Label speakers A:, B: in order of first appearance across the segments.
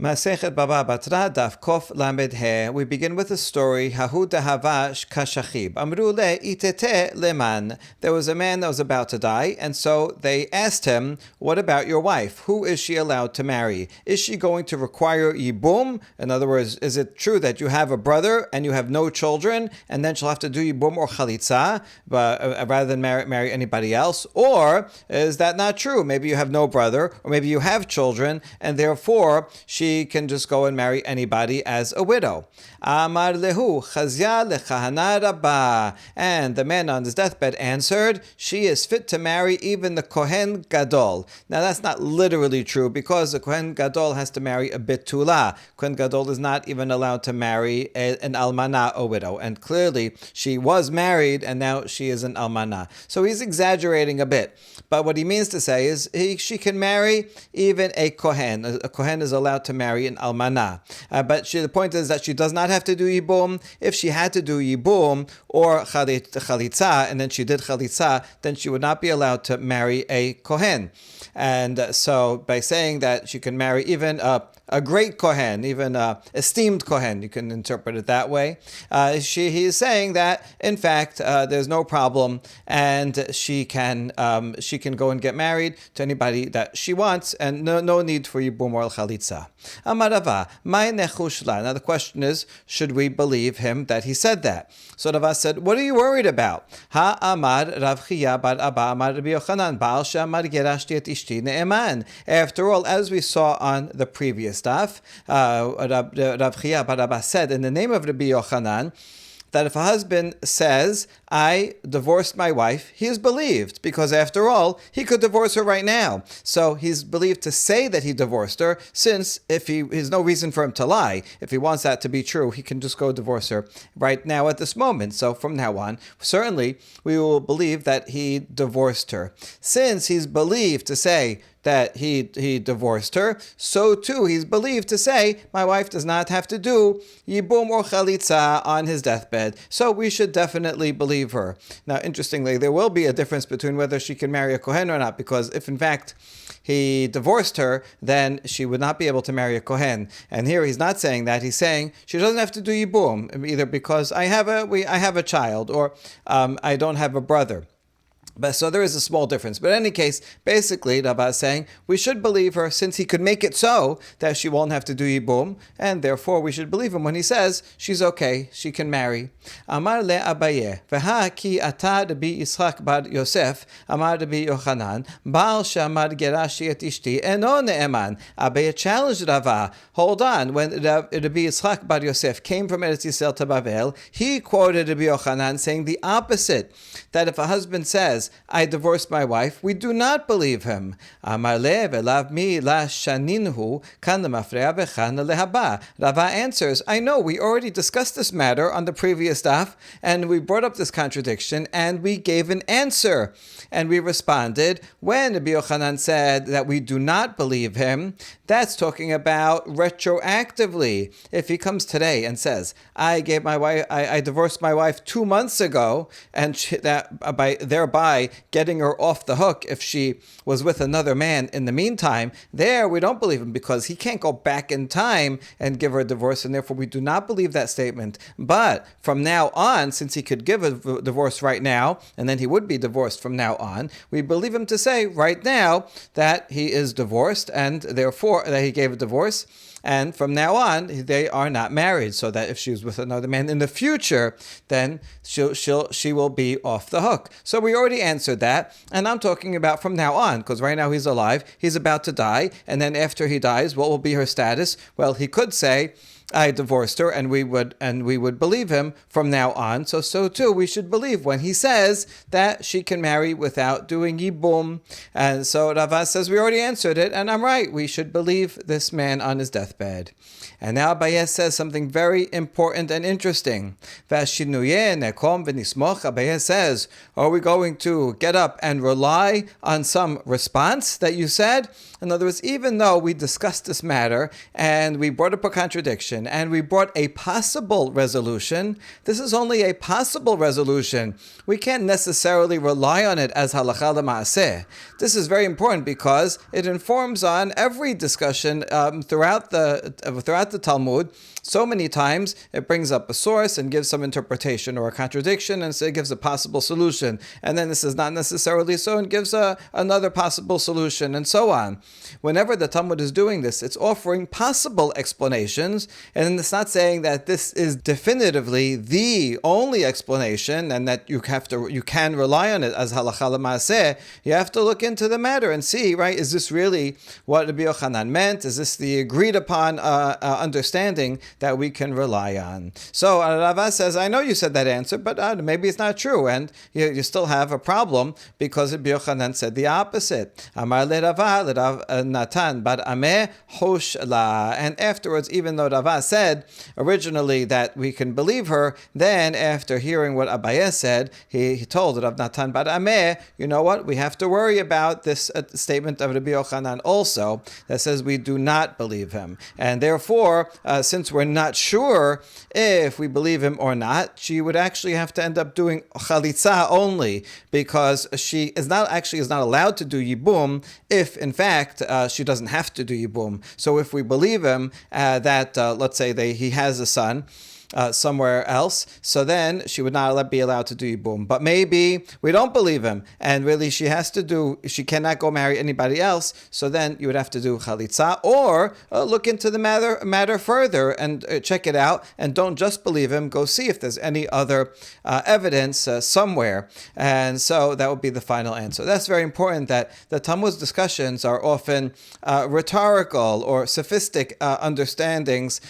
A: Masechet Baba Batra Daf Kof Lamed He. We begin with a story. Hahu Dahavash Kashachib. Amru le itete leman. There was a man that was about to die, and so they asked him, "What about your wife? Who is she allowed to marry? Is she going to require yibum? In other words, is it true that you have a brother and you have no children, and then she'll have to do yibum or chalitza, but rather than marry anybody else? Or is that not true? Maybe you have no brother, or maybe you have children, and therefore she can just go and marry anybody as a widow." Amar lehu chazya lechahana rabba. And the man on his deathbed answered, "She is fit to marry even the Kohen Gadol." Now that's not literally true, because the Kohen Gadol has to marry a bitula. Kohen Gadol is not even allowed to marry an almana, a widow. And clearly she was married and now she is an almana. So he's exaggerating a bit. But what he means to say is she can marry even a Kohen. A Kohen is allowed to marry an almana. But the point is that she does not have to do yibum. If she had to do yibum or chalitza, and then she did chalitza, then she would not be allowed to marry a Kohen. And so by saying that she can marry even a great Kohen, even esteemed Kohen, you can interpret it that way. He is saying that, in fact, there's no problem, and she can go and get married to anybody that she wants, and no need for yibum or chalitza. Amar Rava, mai nechush la. Now the question is, should we believe him that he said that? So Rava said, what are you worried about? Ha amar Rav Chiya bar Abba amar Rabbi Yochanan, Baal she'amar gerashti et ishti ne'eman. After all, as we saw on the previous daf, Rav Chiya bar Abba said, in the name of Rabbi Yochanan, that if a husband says, "I divorced my wife," he is believed, because after all, he could divorce her right now. So he's believed to say that he divorced her, since there's no reason for him to lie. If he wants that to be true, he can just go divorce her right now at this moment. So from now on, certainly we will believe that he divorced her. Since he's believed to say that he divorced her, so too he's believed to say, my wife does not have to do yibum or chalitza on his deathbed. So we should definitely believe her. Now, interestingly, there will be a difference between whether she can marry a Kohen or not, because if in fact he divorced her, then she would not be able to marry a Kohen. And here he's not saying that. He's saying she doesn't have to do yibum, either because I have a child, or I don't have a brother. But so there is a small difference. But in any case, basically, Rava is saying we should believe her, since he could make it so that she won't have to do yibum, and therefore we should believe him when he says she's okay, she can marry. Amar le Abaye, v'ha ki ata Rabbi Yitzchak bar Yosef, Amar Rabbi Yochanan, Baal she'amar gerashi et ishti eno ne'eman. Abaye challenged Rava. Hold on, when Rabbi Yitzchak bar Yosef came from Eretz Yisrael to Bavel, he quoted Rabbi Yochanan saying the opposite, that if a husband says, "I divorced my wife," we do not believe him. Rava answers, I know, we already discussed this matter on the previous daf, and we brought up this contradiction, and we gave an answer. And we responded, when Rabbi Yochanan said that we do not believe him, that's talking about retroactively. If he comes today and says, I divorced my wife 2 months ago, and thereby getting her off the hook if she was with another man in the meantime, there we don't believe him, because he can't go back in time and give her a divorce, and therefore we do not believe that statement. But from now on, since he could give a divorce right now, and then he would be divorced from now on, we believe him to say right now that he is divorced, and therefore that he gave a divorce, and from now on they are not married, so that if she was with another man in the future, then she will be off the hook. So we already answered that, and I'm talking about from now on, because right now he's alive, he's about to die, and then after he dies, what will be her status? Well, he could say, I divorced her, and we would believe him from now on. So too we should believe when he says that she can marry without doing yibum. And so Rava says we already answered it, and I'm right. We should believe this man on his deathbed. And now Abaye says something very important and interesting. Abaye says, are we going to get up and rely on some response that you said? In other words, even though we discussed this matter and we brought up a contradiction, explanation and we brought a possible resolution, this is only a possible resolution. We can't necessarily rely on it as halacha l'maaseh. This is very important because it informs on every discussion throughout the Talmud. So many times it brings up a source and gives some interpretation or a contradiction, and so it gives a possible solution. And then this is not necessarily so and gives another possible solution, and so on. Whenever the Talmud is doing this, it's offering possible explanations, and it's not saying that this is definitively the only explanation and that you can rely on it as halacha l'maaseh. You have to look into the matter and see, right, is this really what Rabbi Yochanan meant? Is this the agreed upon understanding that we can rely on? So Rava says, I know you said that answer, but maybe it's not true, and you still have a problem because Rabbi Yochanan said the opposite. Amar le Rava, le Rav Natan bar Ameh hosh la. And afterwards, even though Rava said originally that we can believe her, then after hearing what Abaye said, he told Rav Natan bar Ameh, you know what, we have to worry about this statement of Rabbi Yochanan also that says we do not believe him. And therefore, since we're not sure if we believe him or not, she would actually have to end up doing chalitza only, because she is not allowed to do yibum if in fact she doesn't have to do yibum. So if we believe him that let's say he has a son somewhere else, so then she would not be allowed to do yibum. But maybe we don't believe him, and really she cannot go marry anybody else, so then you would have to do chalitza, or look into the matter further and check it out, and don't just believe him, go see if there's any other evidence somewhere. And so that would be the final answer. That's very important, that the Talmud's discussions are often rhetorical or sophistic understandings,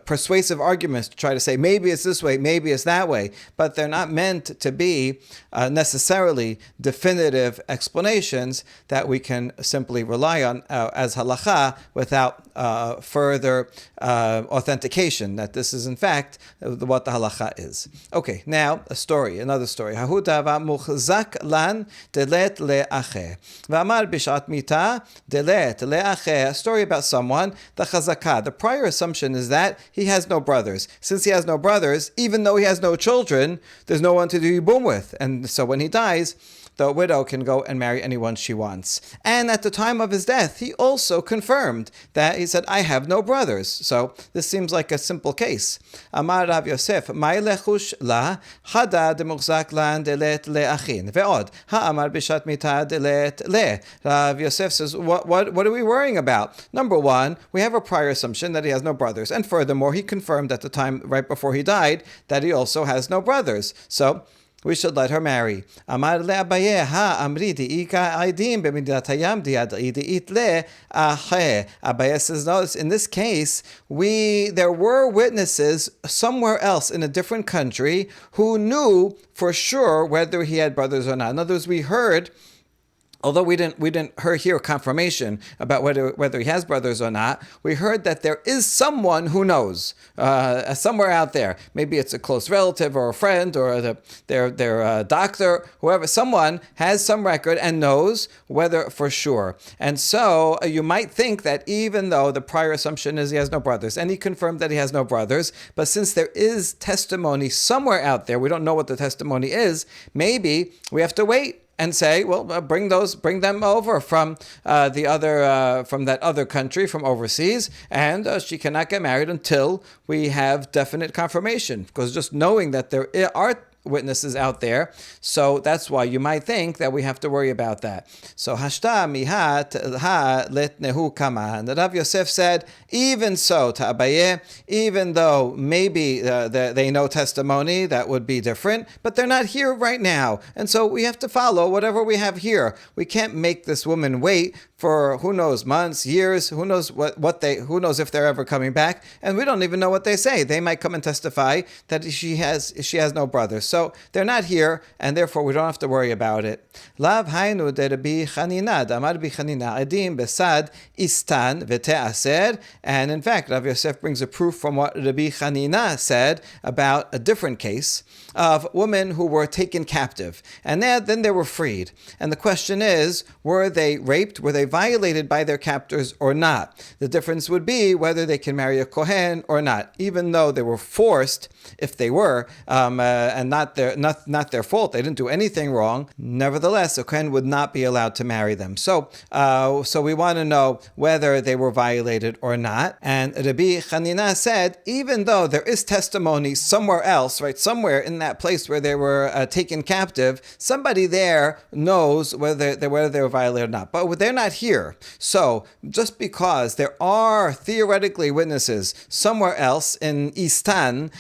A: persuasive arguments to try to say maybe it's this way, maybe it's that way, but they're not meant to be necessarily definitive explanations that we can simply rely on as halacha without further authentication that this is in fact what the halacha is. Okay, now another story. Hahu dava muchzak lan delet le'acheh v'amar bishat mita delet le'acheh. A story about someone, the chazakah. The prior assumption is that he has no brothers. Since he has no brothers, even though he has no children, there's no one to do yibum with. And so when he dies, the widow can go and marry anyone she wants. And at the time of his death, he also confirmed that he said, I have no brothers. So this seems like a simple case. Amar Rav Yosef, Mai lechush la, hada demuchzak lan delet le'achin. Ve'od, ha'amar bishat mita delet le. Rav Yosef says, what are we worrying about? Number one, we have a prior assumption that he has no brothers. And furthermore, he confirmed at the time right before he died that he also has no brothers. So we should let her marry. Amar le'Abaye ha amri di'ika aidim b'midatayam di'it le ache. Abaye says, notice in this case, there were witnesses somewhere else in a different country who knew for sure whether he had brothers or not. In other words, we heard, although we didn't hear confirmation about whether he has brothers or not, we heard that there is someone who knows somewhere out there. Maybe it's a close relative or a friend or their doctor, whoever. Someone has some record and knows whether for sure. And so you might think that even though the prior assumption is he has no brothers, and he confirmed that he has no brothers, but since there is testimony somewhere out there, we don't know what the testimony is. Maybe we have to wait and say, well, bring them over from that other country, from overseas, and she cannot get married until we have definite confirmation. Because just knowing that there are witnesses out there, so that's why you might think that we have to worry about that. So hashta mihat ha letnehu kaman. Rav Yosef said, even so to Abaye, even though maybe they know testimony that would be different, but they're not here right now, and so we have to follow whatever we have here. We can't make this woman wait for who knows, months, years, who knows who knows if they're ever coming back, and we don't even know what they say. They might come and testify that she has no brothers. So they're not here, and therefore we don't have to worry about it. Lav hainu de Rabbi Chanina, Damar Rabbi Chanina, Adim besad istan v'te'aser. And in fact, Rav Yosef brings a proof from what Rabbi Chanina said about a different case of women who were taken captive, and then they were freed. And the question is, were they raped? Were they violated by their captors or not? The difference would be whether they can marry a Kohen or not, even though they were forced, if they were, and not their fault. They didn't do anything wrong. Nevertheless, a Kohen would not be allowed to marry them. So we want to know whether they were violated or not. And Rabbi Chanina said, even though there is testimony somewhere else, right, somewhere in that place where they were taken captive, somebody there knows whether they were violated or not. But they're not here. So just because there are theoretically witnesses somewhere else in Istan,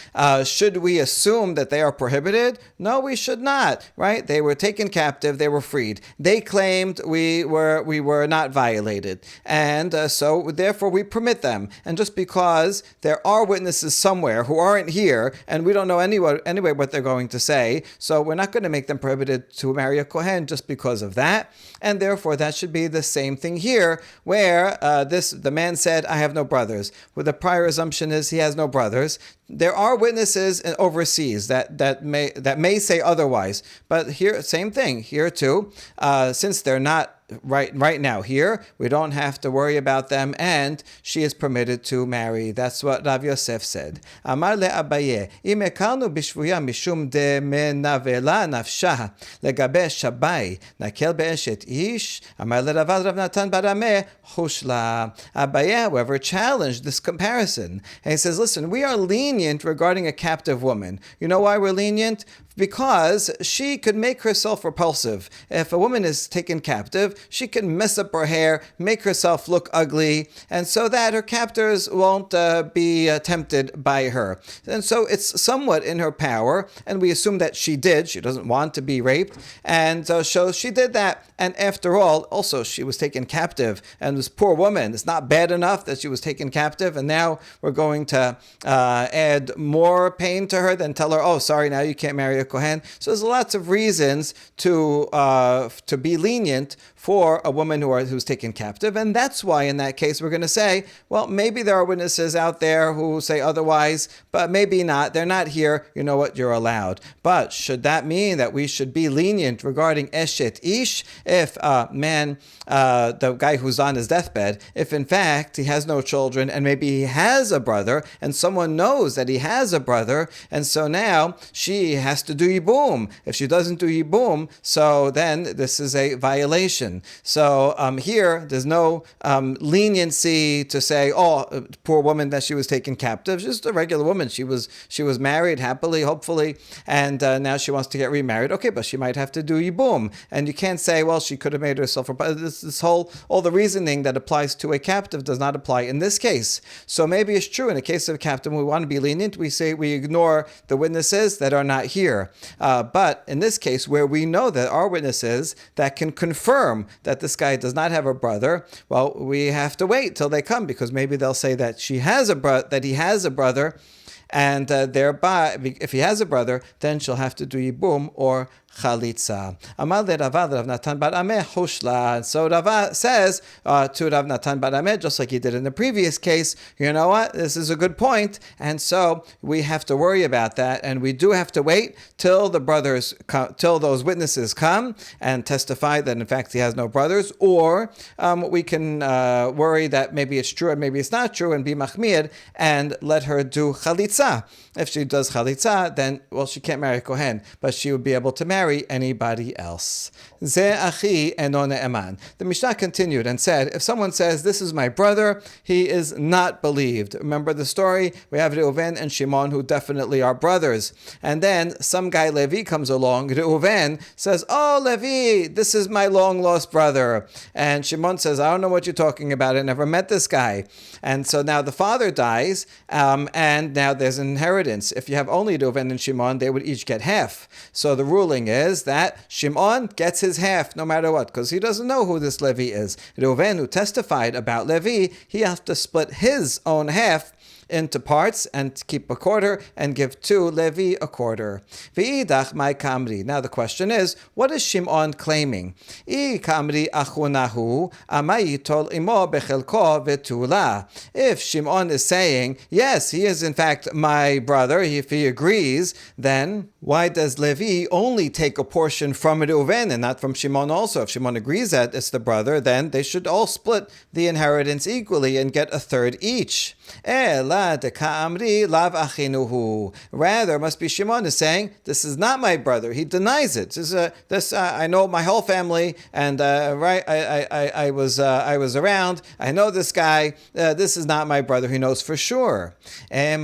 A: should we assume that they are prohibited? No, we should not, right? They were taken captive, they were freed. They claimed we were not violated. And so therefore we permit them. And just because there are witnesses somewhere who aren't here, and we don't know anyway what they're going to say, so we're not going to make them prohibited to marry a Kohen just because of that. And therefore that should be the same thing here, where the man said, I have no brothers. Well, the prior assumption is he has no brothers. There are witnesses overseas that may say otherwise, but here, same thing here too. Since they're not right now here, we don't have to worry about them, and she is permitted to marry. That's what Rav Yosef said. Amar le Abaye, im ekarnu bishvuya mishum de menavela nafsha legabe shabai nakel be'eshet ish. Amar le Ravad Rav Natan bar Ameh hushla. Abaye, however, challenged this comparison, and he says, listen, we are lenient regarding a captive woman. You know why we're lenient? Because she could make herself repulsive. If a woman is taken captive, she can mess up her hair, make herself look ugly, and so that her captors won't be tempted by her. And so it's somewhat in her power, and we assume that she did. She doesn't want to be raped, and so she did that. And after all, also she was taken captive, and this poor woman, it's not bad enough that she was taken captive, and now we're going to add more pain to her, then tell her, oh, sorry, now you can't marry a Kohen. So there's lots of reasons to be lenient for a woman who's taken captive, and that's why in that case we're going to say, well, maybe there are witnesses out there who say otherwise, but maybe not. They're not here. You know what? You're allowed. But should that mean that we should be lenient regarding Eshet Ish if man, the guy who's on his deathbed, if in fact he has no children and maybe he has a brother and someone knows that he has a brother, and so now she has to do Yibum. If she doesn't do Yibum, so then this is a violation. So here, there's no leniency to say, oh, poor woman that she was taken captive. She's just a regular woman. She was married happily, hopefully, and now she wants to get remarried. Okay, but she might have to do Yibum. And you can't say, well, she could have made herself all the reasoning that applies to a captive does not apply in this case. So maybe it's true in a case of a captive, we want to be lenient. We say we ignore the witnesses that are not here. But in this case, where we know that are witnesses that can confirm that this guy does not have a brother, well, we have to wait till they come, because maybe they'll say that he has a brother, and thereby, if he has a brother, then she'll have to do Yibum or Chalitza. Amar le Ravad Rav Natan bar Ameh hushla. So Rava says to Rav Natan bar Ameh, just like he did in the previous case, you know what, this is a good point, and so we have to worry about that, and we do have to wait till till those witnesses come and testify that in fact he has no brothers, or we can worry that maybe it's true and maybe it's not true, and be machmir and let her do Chalitza. If she does Chalitza, then, well, she can't marry a Kohen, but she would be able to marry anybody else. Ze achi eno ne'eman. The Mishnah continued and said, if someone says, this is my brother, he is not believed. Remember the story? We have Reuven and Shimon, who definitely are brothers. And then some guy, Levi, comes along. Reuven says, oh, Levi, this is my long-lost brother. And Shimon says, I don't know what you're talking about. I never met this guy. And so now the father dies, and now there's inheritance. If you have only Reuven and Shimon, they would each get half. So the ruling is that Shimon gets his half no matter what, because he doesn't know who this Levi is. Reuven, who testified about Levi, he has to split his own half into parts and keep a quarter, and give to Levi a quarter. V'idach my kamri. Now the question is, what is Shimon claiming? I kamri achunahu amayitol imo bechelko vetula. If Shimon is saying, yes, he is in fact my brother, if he agrees, then why does Levi only take a portion from Reuven and not from Shimon also? If Shimon agrees that it's the brother, then they should all split the inheritance equally and get a third each. Rather, it must be Shimon is saying, this is not my brother. He denies it. I know my whole family, and I was around. I know this guy. This is not my brother. He knows for sure. But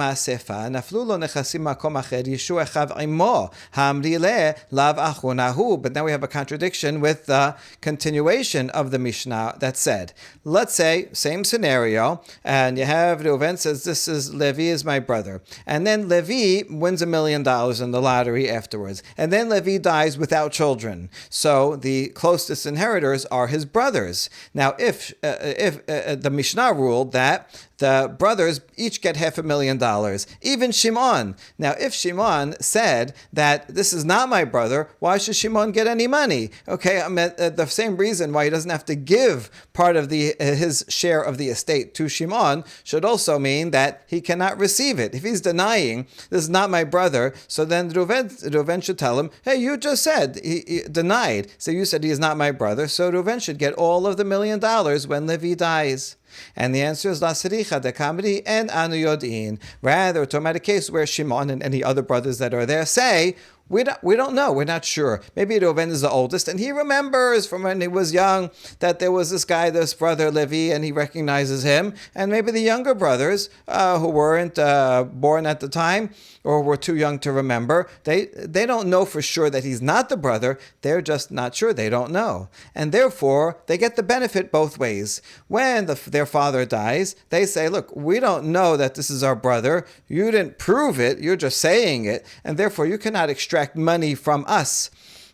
A: now we have a contradiction with the continuation of the Mishnah that said, let's say, same scenario, and you have Reuven says, this is Levi is my brother. And then Levi wins $1 million in the lottery afterwards. And then Levi dies without children. So the closest inheritors are his brothers. Now, if the Mishnah ruled that the brothers each get $500,000, even Shimon. Now, if Shimon said that this is not my brother, why should Shimon get any money? Okay, the same reason why he doesn't have to give part of his share of the estate to Shimon should also mean that he cannot receive it. If he's denying this is not my brother, so then Reuven should tell him, hey, you just said he denied, so you said he is not my brother, so Reuven should get all of the $1 million when Levi dies. And the answer is La Siricha de Kamri and Anu Yodin. Rather, we're talking about a case where Shimon and any other brothers that are there say, we don't know. We're not sure. Maybe Reuven is the oldest, and he remembers from when he was young that there was this guy, this brother Levi, and he recognizes him. And maybe the younger brothers who weren't born at the time or were too young to remember, they don't know for sure that he's not the brother. They're just not sure. They don't know. And therefore, they get the benefit both ways. When their father dies, they say, look, we don't know that this is our brother. You didn't prove it. You're just saying it. And therefore, you cannot extract money from us.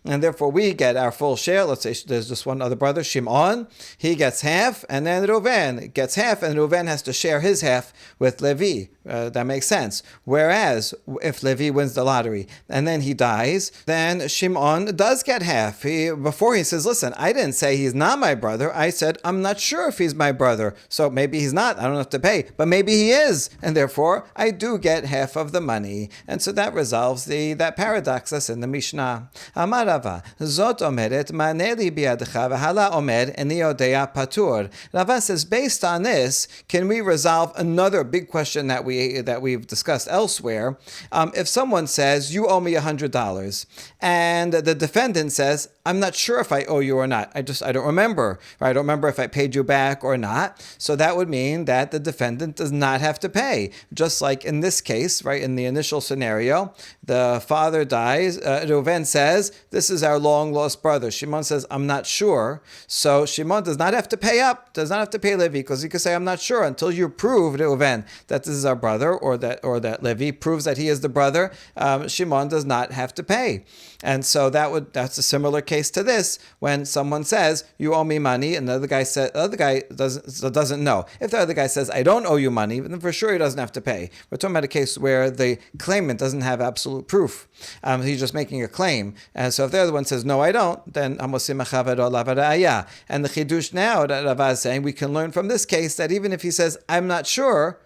A: And therefore we get our full share. Let's say there's just one other brother, Shimon. He gets half, and then Reuven gets half, and Reuven has to share his half with Levi. That makes sense. Whereas, if Levi wins the lottery, and then he dies, then Shimon does get half. Before he says, listen, I didn't say he's not my brother. I said, I'm not sure if he's my brother. So maybe he's not. I don't have to pay. But maybe he is. And therefore, I do get half of the money. And so that resolves that paradox that's in the Mishnah. Amar Zot omeret maneli biadcha v'hala omer eni odea patur. Rava says, based on this, can we resolve another big question that we've discussed elsewhere? If someone says, you owe me $100, and the defendant says, I'm not sure if I owe you or not. I don't remember. Right? I don't remember if I paid you back or not. So that would mean that the defendant does not have to pay. Just like in this case, right, in the initial scenario, the father dies. Reuven says, this is our long lost brother. Shimon says, I'm not sure. So Shimon does not have to pay up, does not have to pay Levi, because he could say, I'm not sure, until you prove, Reuven, that this is our brother, or that Levi proves that he is the brother. Shimon does not have to pay. And so that's a similar case to this, when someone says, you owe me money, and the other guy doesn't know. If the other guy says, I don't owe you money, then for sure he doesn't have to pay. We're talking about a case where the claimant doesn't have absolute proof. He's just making a claim. And so if the other one says, no, I don't, then amosim achavado lavaraya. And the chidush now that Rava is saying, we can learn from this case that even if he says, I'm not sure,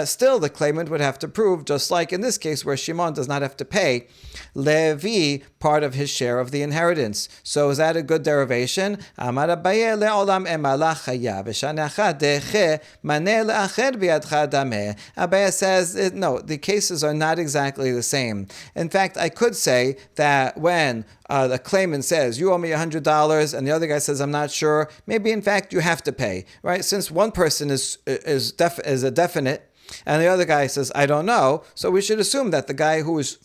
A: still the claimant would have to prove, just like in this case where Shimon does not have to pay Levi part of his share of the inheritance. So is that a good derivation? Amar Abaye le'olam emala chaya v'shana achad deche maneh le'acher b'yadcha dameh. Abaye says, no, the cases are not exactly the same. In fact, I could say that when the claimant says, you owe me $100, and the other guy says, I'm not sure, maybe in fact you have to pay, right? Since one person is a definite, and the other guy says, I don't know, so we should assume that the guy who is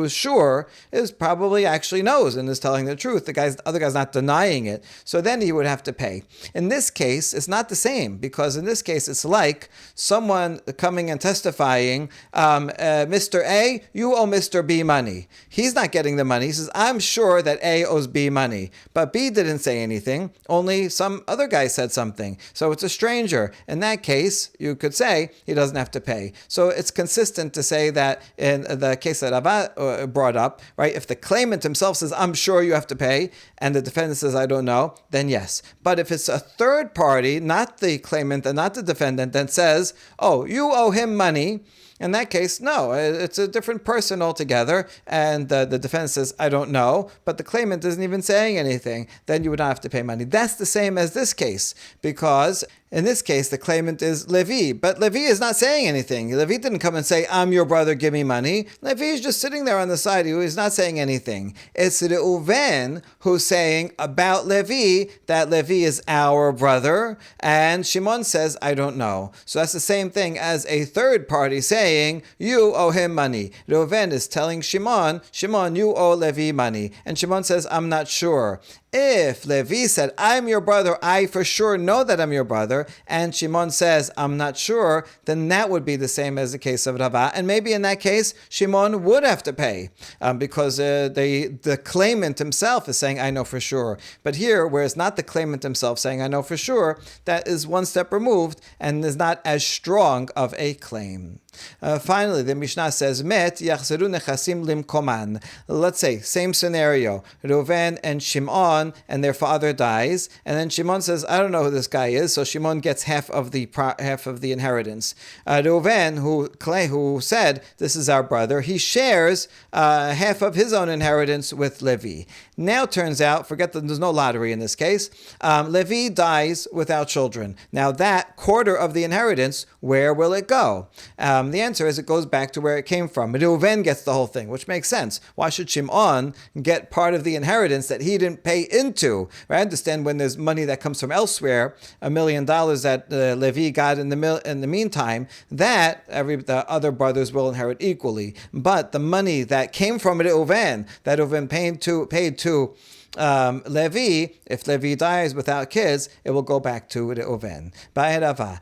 A: sure is probably actually knows and is telling the truth. The other guy's not denying it, so then he would have to pay. In this case, it's not the same, because in this case, it's like someone coming and testifying, Mr. A, you owe Mr. B money. He's not getting the money. He says, I'm sure that A owes B money, but B didn't say anything, only some other guy said something. So it's a stranger. In that case, you could say he doesn't have have to pay. So it's consistent to say that in the case that Rava brought up, right, if the claimant himself says, I'm sure you have to pay, and the defendant says, I don't know, then yes. But if it's a third party, not the claimant and not the defendant, then says, oh, you owe him money, in that case, no, it's a different person altogether, and the defendant says, I don't know, but the claimant isn't even saying anything, then you would not have to pay money. That's the same as this case, because in this case, the claimant is Levi, but Levi is not saying anything. Levi didn't come and say, I'm your brother, give me money. Levi is just sitting there on the side, he is not saying anything. It's Reuven who's saying about Levi that Levi is our brother, and Shimon says, I don't know. So that's the same thing as a third party saying, you owe him money. Reuven is telling Shimon, you owe Levi money. And Shimon says, I'm not sure. If Levi said, I'm your brother, I for sure know that I'm your brother, and Shimon says, I'm not sure, then that would be the same as the case of Rava. And maybe in that case, Shimon would have to pay, because the claimant himself is saying, I know for sure. But here, where it's not the claimant himself saying, I know for sure, that is one step removed and is not as strong of a claim. Finally, the Mishnah says, Met yachzeru nechasim limkoman. Let's say, same scenario, Reuven and Shimon, and their father dies, and then Shimon says, I don't know who this guy is, so Shimon gets half of the inheritance. Reuven, who said, this is our brother, he shares half of his own inheritance with Levi. Now turns out, forget that there's no lottery in this case, Levi dies without children. Now that quarter of the inheritance, where will it go? The answer is it goes back to where it came from. Reuven gets the whole thing, which makes sense. Why should Shimon get part of the inheritance that he didn't pay into? Right? I understand when there's money that comes from elsewhere, $1 million that Levi got in the meantime, that the other brothers will inherit equally. But the money that came from Reuven, that Reuven paid to Levi, if Levi dies without kids, it will go back to Reuven. Rava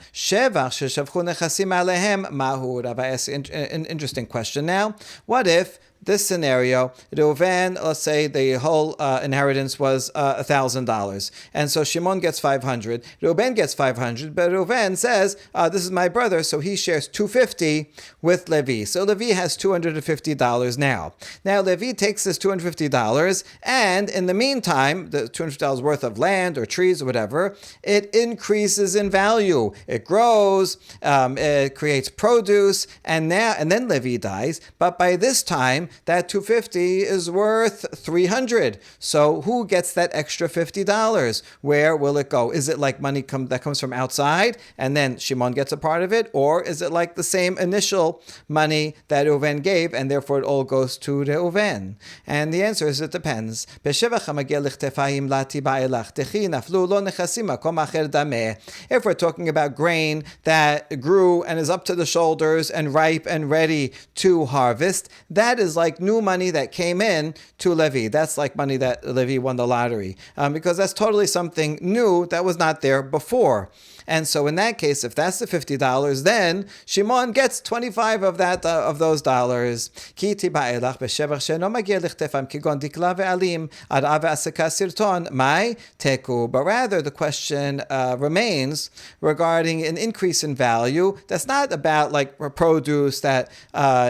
A: asks an interesting question now. What if this scenario, Reuven, let's say the whole inheritance was $1,000, and so Shimon gets 500. Reuven gets 500, but Reuven says, "This is my brother," so he shares 250 with Levi. So Levi has $250 now. Now Levi takes this $250, and in the meantime, the $250 worth of land or trees or whatever, it increases in value. It grows, it creates produce, and then Levi dies. But by this time, that $250 is worth $300. So who gets that extra $50? Where will it go? Is it like money that comes from outside and then Shimon gets a part of it? Or is it like the same initial money that Reuven gave and therefore it all goes to Reuven? And the answer is it depends. If we're talking about grain that grew and is up to the shoulders and ripe and ready to harvest, that is like new money that came in to Levi. That's like money that Levi won the lottery, because that's totally something new that was not there before. And so in that case, if that's the $50, then Shimon gets 25 of those dollars. But rather the question remains regarding an increase in value. That's not about like produce that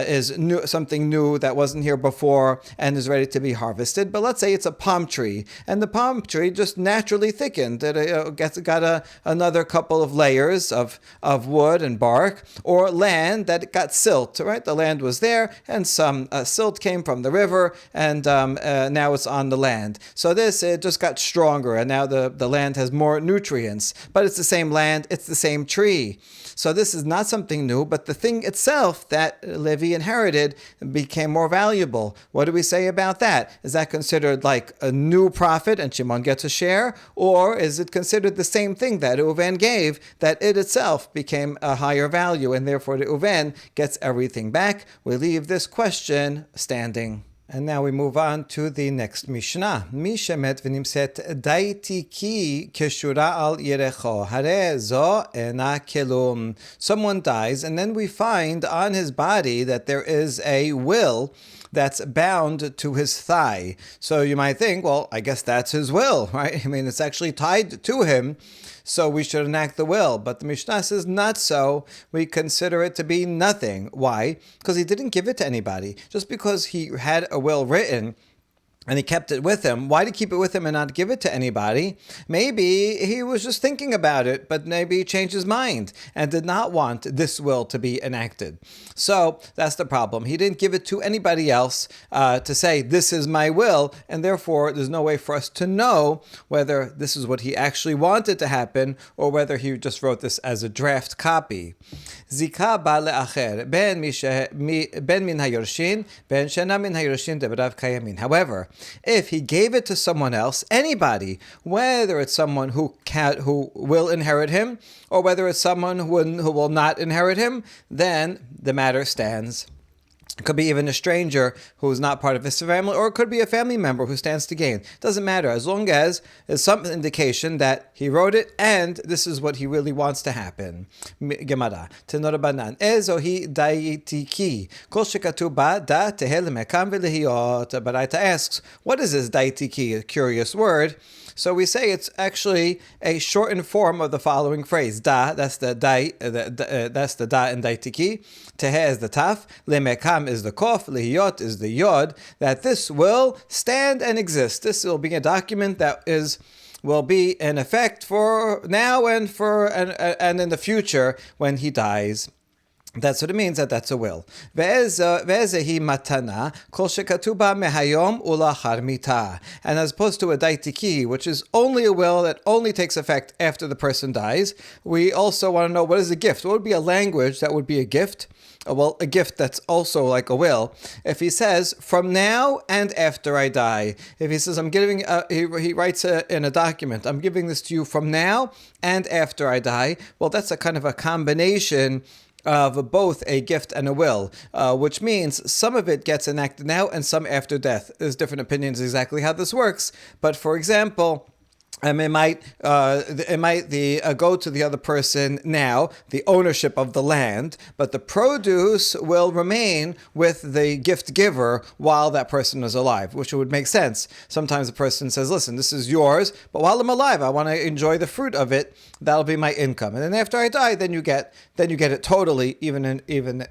A: is new, something new that wasn't here before and is ready to be harvested. But let's say it's a palm tree, and the palm tree just naturally thickened. It got another couple of layers of wood and bark, or land that got silt, right? The land was there, and some silt came from the river, and now it's on the land. So it just got stronger, and now the land has more nutrients. But it's the same land, it's the same tree. So this is not something new, but the thing itself that Levi inherited became more valuable. What do we say about that? Is that considered like a new profit and Shimon gets a share? Or is it considered the same thing that Reuven gave, that it itself became a higher value and therefore Reuven gets everything back? We leave this question standing. And now we move on to the next Mishnah. Mi shemet v'nimset daiti ki keshura al yerecho hare zo ena kelum. Someone dies, and then we find on his body that there is a will that's bound to his thigh. So you might think, well, I guess that's his will, right? I mean, it's actually tied to him, so we should enact the will. But the Mishnah says not so. We consider it to be nothing. Why? Because he didn't give it to anybody. Just because he had a will written and he kept it with him. Why did he keep it with him and not give it to anybody? Maybe he was just thinking about it, but maybe he changed his mind and did not want this will to be enacted. So that's the problem. He didn't give it to anybody else to say, this is my will, and therefore there's no way for us to know whether this is what he actually wanted to happen or whether he just wrote this as a draft copy. Zika ba le'acher, ben min hayorshin, ben shena min hayorshin debarav kayamin. However, if he gave it to someone else, anybody, whether it's someone who will inherit him or whether it's someone who will not inherit him, then the matter stands. It could be even a stranger who's not part of his family, or it could be a family member who stands to gain. Doesn't matter, as long as there's some indication that he wrote it and this is what he really wants to happen. Gemara. Tenorabanan. Ezohi daitiki. Kol shekatuv ba da tehel mekam v'lehiyot. Baraita asks, what is this daitiki? A curious word. So we say it's actually a shortened form of the following phrase. Da, that's the dai, that's the da in daitiki. Tehe is the taf. Lemekam is the kof. Lehiyot is the yod. That this will stand and exist. This will be a document that will be in effect for now and in the future when he dies. That's what it means, that's a will. Ve'ezehi matana kol shekatuba mehayom ulachar mita. And as opposed to a daitiki, which is only a will that only takes effect after the person dies, we also want to know what is a gift. What would be a language that would be a gift? Well, a gift that's also like a will. If he says, from now and after I die. If he says, I'm giving, he writes in a document, I'm giving this to you from now and after I die. Well, that's a kind of a combination of both a gift and a will, which means some of it gets enacted now and some after death. There's different opinions exactly how this works, but for example, it might go to the other person now, the ownership of the land, but the produce will remain with the gift giver while that person is alive, which would make sense. Sometimes the person says, listen, this is yours, but while I'm alive, I want to enjoy the fruit of it. That'll be my income. And then after I die, then you get it totally, even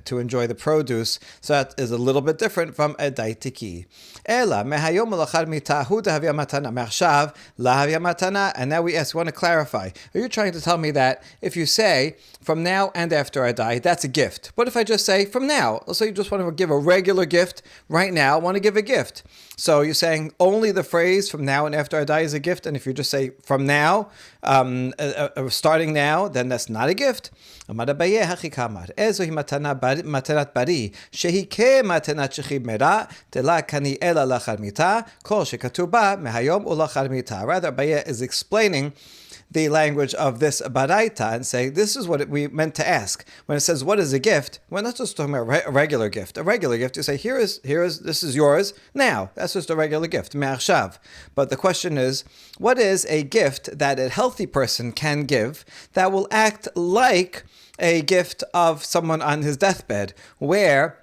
A: to enjoy the produce. So that is a little bit different from a daitiki. Ela mehayom ulachar mita hu dahavya matana me'achshav lahavya matana. And now we want to clarify. Are you trying to tell me that if you say, from now and after I die, that's a gift? What if I just say, from now? Also, you just want to give a regular gift right now, I want to give a gift. So you're saying only the phrase, from now and after I die, is a gift? And if you just say, from now, starting now, then that's not a gift? Amar Abaye hachi kamar. Ezohi matanat bari, shehi ke matanat shechib mera, tela kani ela lachar mita, kol shekatuv ba mehayom ulachar mita. Rather, Abaye is explaining the language of this baraita and say, this is what we meant to ask. When it says, what is a gift? We're not just talking about a regular gift. A regular gift, you say, this is yours now. That's just a regular gift, me'achshav. But the question is, what is a gift that a healthy person can give that will act like a gift of someone on his deathbed, where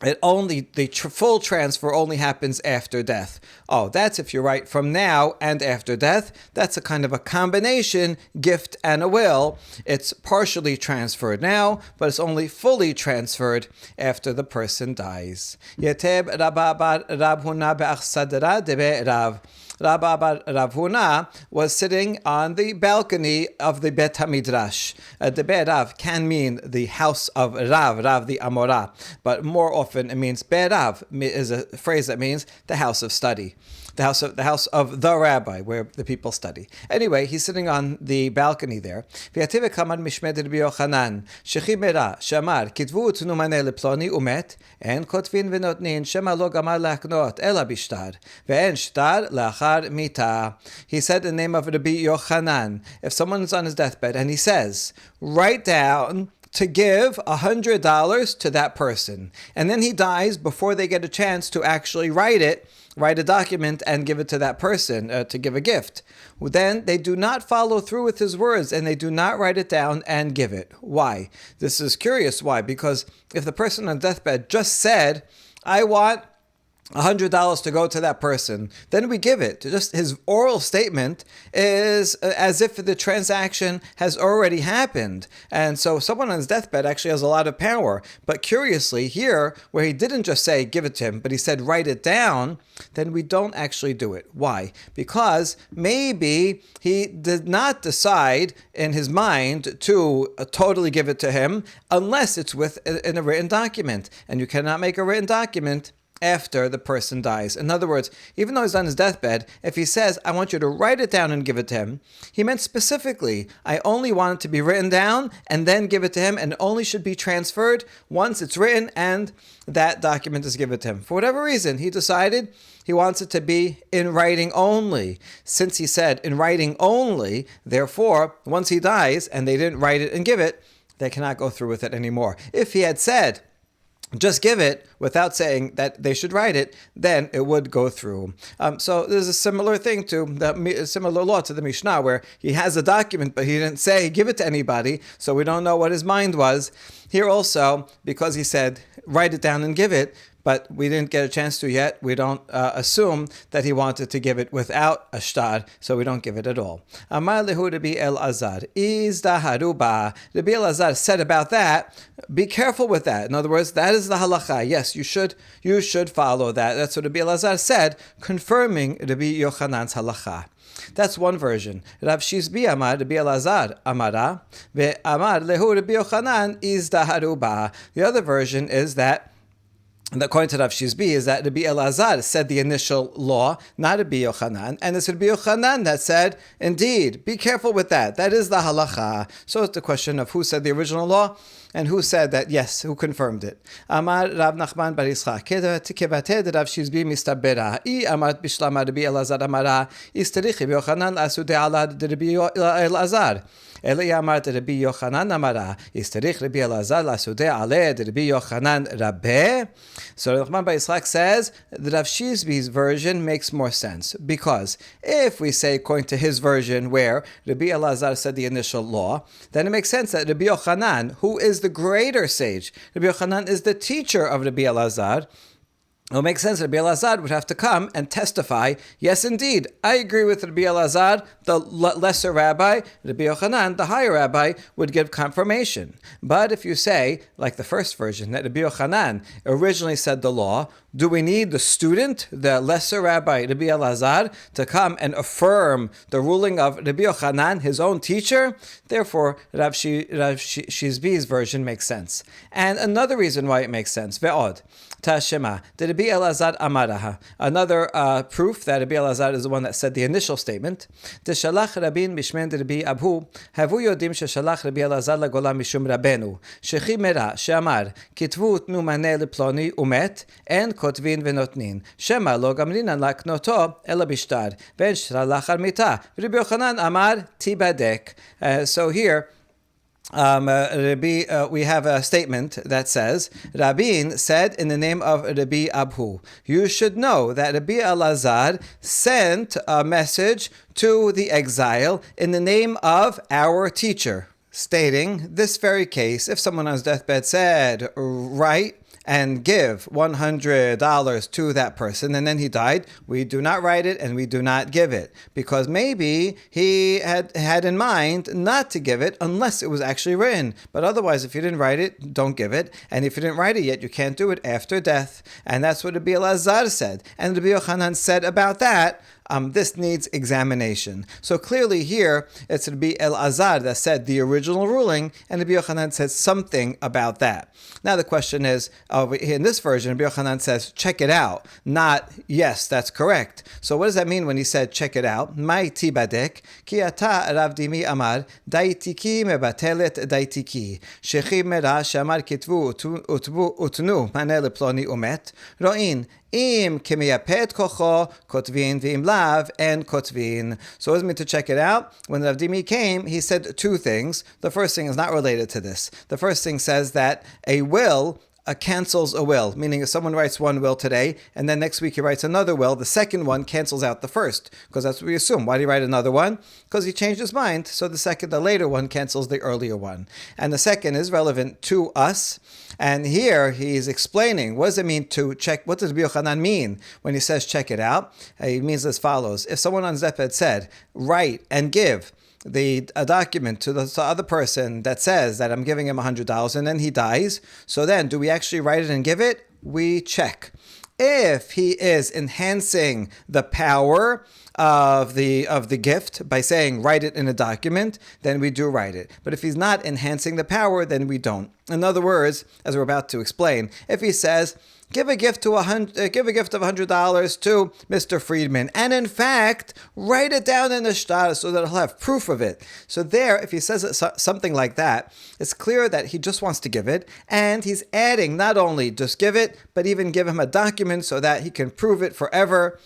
A: the full transfer only happens after death? Oh, that's if you're right, from now and after death. That's a kind of a combination gift and a will. It's partially transferred now, but it's only fully transferred after the person dies. Yeteb Rab Huna be'achsadra debe Rav. Rav Huna was sitting on the balcony of the Bet HaMidrash. The Rav can mean the house of Rav the Amorah, but more often it means Rav is a phrase that means the house of study. The house of the rabbi, where the people study. Anyway, he's sitting on the balcony there. He said the name of Rabbi Yochanan. If someone is on his deathbed and he says, write down to give $100 to that person, and then he dies before they get a chance to actually write a document and give it to that person to give a gift, then they do not follow through with his words and they do not write it down and give it. Why? This is curious. Why? Because if the person on deathbed just said, I want $100 to go to that person, then we give it. Just his oral statement is as if the transaction has already happened. And so someone on his deathbed actually has a lot of power. But curiously, here, where he didn't just say give it to him, but he said write it down, then we don't actually do it. Why? Because maybe he did not decide in his mind to totally give it to him unless it's in a written document. And you cannot make a written document after the person dies. In other words, even though he's on his deathbed, if he says, I want you to write it down and give it to him, he meant specifically, I only want it to be written down and then give it to him, and it only should be transferred once it's written and that document is given to him. For whatever reason, he decided he wants it to be in writing only. Since he said in writing only, therefore, once he dies and they didn't write it and give it, they cannot go through with it anymore. If he had said, just give it without saying that they should write it, then it would go through. So there's a similar thing similar law to the Mishnah, where he has a document, but he didn't say give it to anybody, so we don't know what his mind was. Here also, because he said write it down and give it, but we didn't get a chance to yet, we don't assume that he wanted to give it without a shtar, so we don't give it at all. Amar lehu Rabbi Elazar, izdaharuba. Rabbi Elazar said about that, be careful with that. In other words, that is the halacha. Yes, you should follow that. That's what Rabbi Elazar said, confirming Rabbi Yochanan's halacha. That's one version. Rav Shizbi Amar Rabbi Elazar Amara, ve'amar lehu Rabbi Yochanan izdaharuba. The other version is that, according to Rav Shizbi, is that Rabbi Elazar said the initial law, not Rabbi Yochanan, and it's Rabbi Yochanan that said, indeed, be careful with that. That is the halacha. So it's the question of who said the original law and who said that, yes, who confirmed it. Amar Rav Nachman bar Yitzchak, kevated Rav Shizbi mistabera, I amart bishlama Rabbi Elazar amara, isterich Rabbi Yochanan asude alad Rabbi Elazar. Eli amart Rabbi Yochanan amara, isterich Rabbi Elazar lasude aled Rabbi Yochanan rabbe. So Rav Nachman bar Yitzchak says that Rav Shizbi's version makes more sense, because if we say according to his version where Rabbi Elazar said the initial law, then it makes sense that Rabbi Yochanan, who is the greater sage, Rabbi Yochanan is the teacher of Rabbi Elazar, it makes sense that Rabbi Elazar would have to come and testify, yes, indeed, I agree with Rabbi Elazar, the lesser rabbi. Rabbi Yochanan, the higher rabbi, would give confirmation. But if you say, like the first version, that Rabbi Yochanan originally said the law, do we need the student, the lesser rabbi, Rabbi Elazar, to come and affirm the ruling of Rabbi Yochanan, his own teacher? Therefore, Rav Shizbi's version makes sense. And another reason why it makes sense, ve'od, Tashema, the Rabbi Elazar Amaraha. Another proof that Rabbi Elazar is the one that said the initial statement. Teshalach Rabin Bishmen Rabbi Abhu, Havu Yodim Sheshalach Rabbi Elazar Lagola Mishum Rabenu, Shechi Mera, Sheamar, Kitvu Utnu Maneh Leploni Umet, and Kotvin Venotnin, Shema Lo Gamrinan Laknoto Ela Bishtar, Ven Shralach Armita, Rabbi Yochanan Amar Tibadek. So here, we have a statement that says, Rabin said in the name of Rabbi Abhu, you should know that Rabbi Elazar sent a message to the exile in the name of our teacher, stating this very case, if someone on his deathbed said, write and give $100 to that person, and then he died, we do not write it and we do not give it, because maybe he had in mind not to give it unless it was actually written. But otherwise, if you didn't write it, don't give it. And if you didn't write it yet, you can't do it after death. And that's what Rabbi Elazar said. And Rabbi Yochanan said about that, this needs examination. So clearly here, it's Rabbi Elazar that said the original ruling, and Rabbi Yochanan says something about that. Now the question is, in this version, Rabbi Yochanan says, check it out, not, yes, that's correct. So what does that mean when he said, check it out? Mai tibadek, ki ata Rav Dimi amar, daitiki mebatelet daitiki, shechi mera shamar kitvu utnu maneh leploni umet, ro'in, Im kemiyapet kocho kotvin v'im lav and kotvin. So what does it mean to check it out? When Rav Dimi came, he said two things. The first thing is not related to this. The first thing says that a will cancels a will, meaning if someone writes one will today and then next week he writes another will, the second one cancels out the first, because that's what we assume. Why did he write another one? Because he changed his mind, so the later one cancels the earlier one. And the second is relevant to us, and here he's explaining what does it mean to check. What does Rabbi Yochanan mean when he says check it out? He means as follows: if someone on his deathbed said, write and give a document to the other person that says that I'm giving him $100, and then he dies, so then do we actually write it and give it? We check. If he is enhancing the power of the gift by saying write it in a document, then we do write it. But if he's not enhancing the power, then we don't. In other words, as we're about to explain, if he says give a gift of $100 to Mr. Friedman, and in fact write it down in the shtar so that he'll have proof of it. So there, if he says something like that, it's clear that he just wants to give it, and he's adding not only just give it, but even give him a document so that he can prove it forever.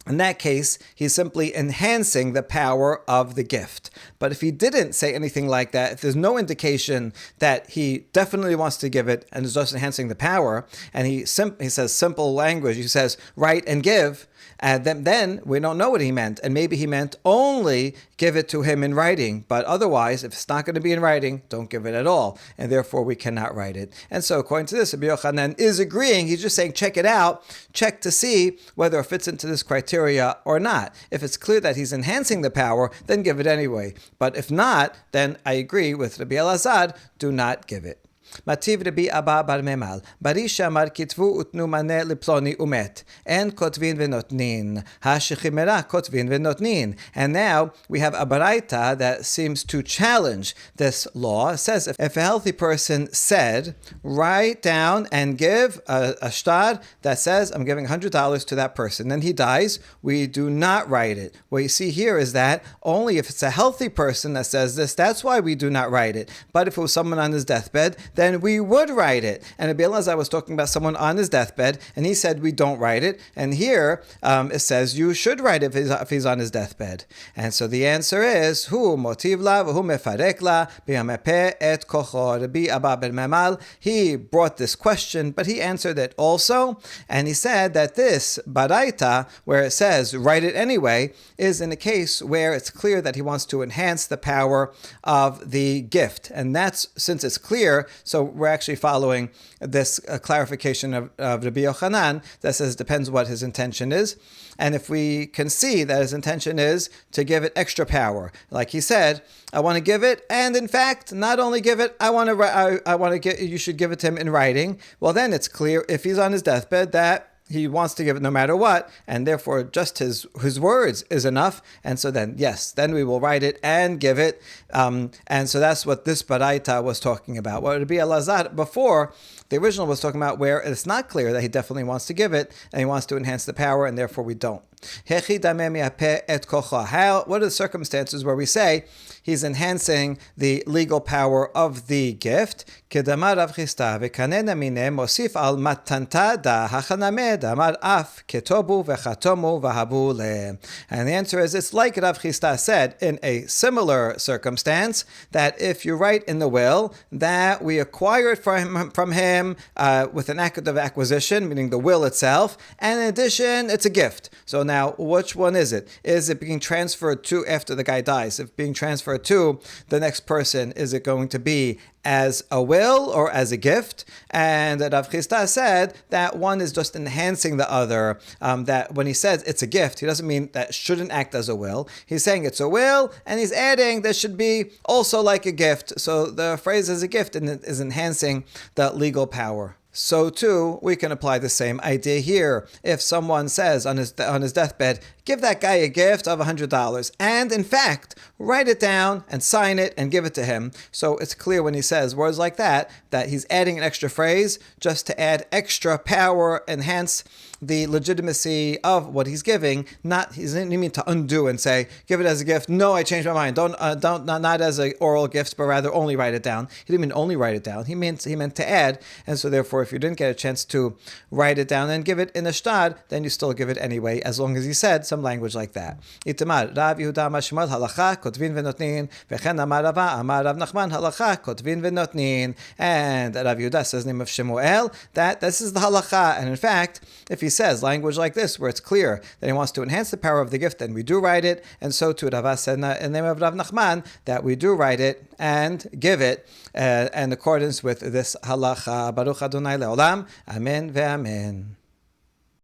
A: In that case, he's simply enhancing the power of the gift. But if he didn't say anything like that, if there's no indication that he definitely wants to give it and is just enhancing the power, and he says simple language, he says write and give, and then we don't know what he meant. And maybe he meant only give it to him in writing. But otherwise, if it's not going to be in writing, don't give it at all. And therefore, we cannot write it. And so according to this, Rabbi Yochanan is agreeing. He's just saying, check it out. Check to see whether it fits into this criteria or not. If it's clear that he's enhancing the power, then give it anyway. But if not, then I agree with Rabbi Elazar, do not give it. Mativ Rabbi Abba bar Memal, Barish Amar Kitvu Utnu Mane Liploni Umet, En Kotvin Venotnin, Hashechimera Kotvin Venotnin. And now we have a baraita that seems to challenge this law. It says if a healthy person said, write down and give a shtar that says, I'm giving $100 to that person, then he dies, we do not write it. What you see here is that only if it's a healthy person that says this, that's why we do not write it. But if it was someone on his deathbed, then we would write it. And Rabbi Elazar was talking about someone on his deathbed, and he said we don't write it. And here it says you should write it if he's on his deathbed. And so the answer is Hu motiv la v'hu mefarek la b'yamepe et kocho. Rabbi Abba ben Memal, he brought this question, but he answered it also. And he said that this baraita, where it says write it anyway, is in a case where it's clear that he wants to enhance the power of the gift. And that's, since it's clear, so we're actually following this clarification of Rabbi Yochanan that says depends what his intention is. And if we can see that his intention is to give it extra power, like he said, I want to give it, and in fact, not only give it, I want to get, you should give it to him in writing. Well, then it's clear if he's on his deathbed that he wants to give it no matter what, and therefore just his words is enough. And so then, yes, then we will write it and give it. And so that's what this baraita was talking about. What Rabbi Elazar before, the original was talking about where it's not clear that he definitely wants to give it, and he wants to enhance the power, and therefore we don't. How, what are the circumstances where we say he's enhancing the legal power of the gift? And the answer is, it's like Rav Chisda said in a similar circumstance, that if you write in the will that we acquire it from him with an act of acquisition, meaning the will itself, and in addition, it's a gift. So now, which one is it? Is it being transferred to after the guy dies? If being transferred to the next person, is it going to be as a will or as a gift? And Rav Chisda said that one is just enhancing the other. That when he says it's a gift, he doesn't mean that it shouldn't act as a will. He's saying it's a will, and he's adding there should be also like a gift. So the phrase is a gift and it is enhancing the legal power. So too, we can apply the same idea here. If someone says on his deathbed, give that guy a gift of $100, and in fact, write it down and sign it and give it to him. So it's clear when he says words like that he's adding an extra phrase just to add extra power, enhance the legitimacy of what he's giving. He didn't mean to undo and say, give it as a gift. No, I changed my mind. Not as an oral gift, but rather only write it down. He didn't mean only write it down. He meant to add. And so therefore, if you didn't get a chance to write it down and give it in a shtad, then you still give it anyway, as long as he said something some language like that. Itamar, Rav Yehuda Amar Shmuel halacha kotvin v'notnin, v'chen Amar Rava Amar Rav Nachman halacha kotvin v'notnin. And Rav Yehuda says the name of Shemuel, that this is the halacha. And in fact, if he says language like this, where it's clear that he wants to enhance the power of the gift, then we do write it. And so too, Rava said in the name of Rav Nachman that we do write it and give it in accordance with this halacha. Baruch Adonai le'olam. Amen ve'amen.